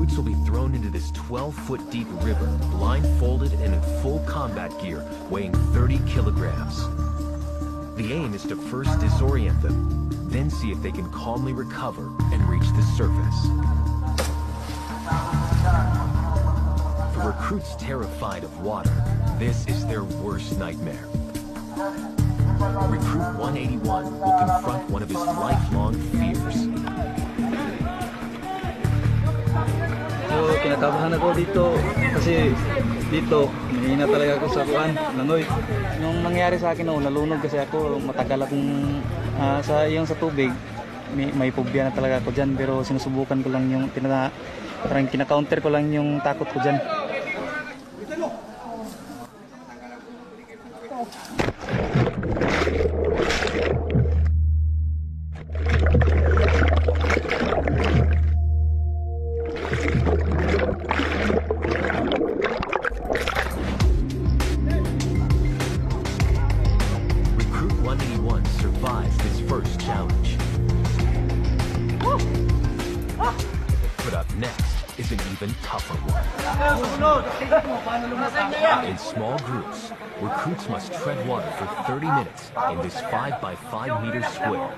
recruits will be thrown into this 12-foot deep river, blindfolded and in full combat gear, weighing 30 kilograms. The aim is to first disorient them, then see if they can calmly recover and reach the surface. For recruits terrified of water, this is their worst nightmare. Recruit 181 will confront one of his lifelong fears. So, kinakabahan ako dito kasi dito, mahina talaga ako sa kuan, langoy. Nung nangyari sa akin noon, nalunod kasi ako, matagal akong sa tubig. May phobia na talaga ako dyan, pero sinusubukan ko lang yung, parang kina-counter ko lang yung takot ko dyan. Survives this first challenge. But up next is an even tougher one. In small groups, recruits must tread water for 30 minutes in this 5x5-meter square.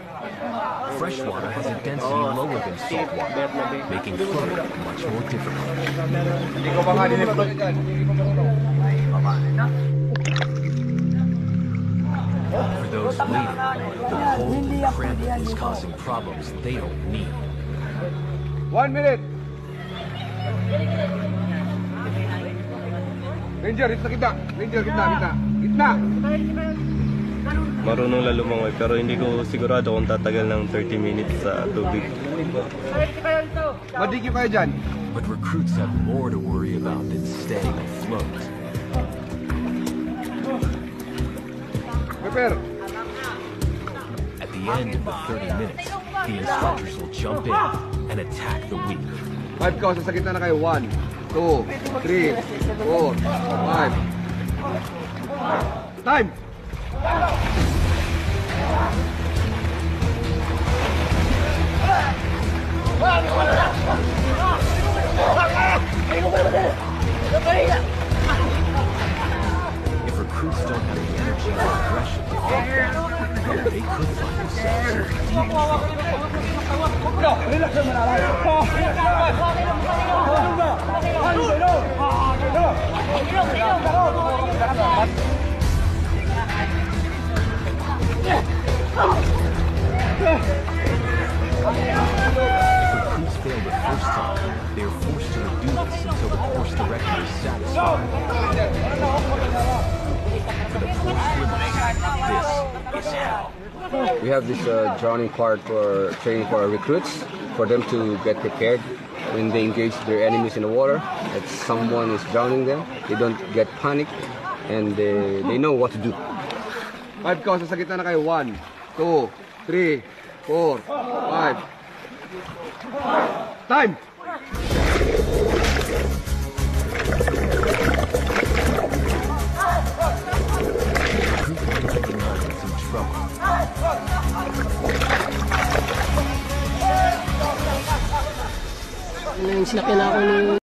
Fresh water has a density lower than salt water, making floating much more difficult. For those waiting, the cold and cramping is causing problems they don't need. 1 minute! Ranger, dito kita! Ranger, gitna! Marunong na lumangoy pero hindi ko sigurado kung tatagal ng 30 minutes sa tubig. Madikip kayo dyan! But recruits have more to worry about than staying afloat. Prepare! At the end of the 30 minutes, the instructors will jump in and attack the weak. 5 ka, sa gitna na kayo. 1, 2, 3, 4, 5. Time! If recruits don't have the energy or aggression to offer, they could find themselves in deep If recruits fail the first time, they are forced to redo this until the course director is satisfied. For the poor swimmers, this is hell. We have this drowning part for training for our recruits, for them to get prepared when they engage their enemies in the water. If someone is drowning them, they don't get panic and they know what to do. 5 ka, sa gitna na kayo. 1, 2, 3, 4, 5. Time! Sinakyan ako ni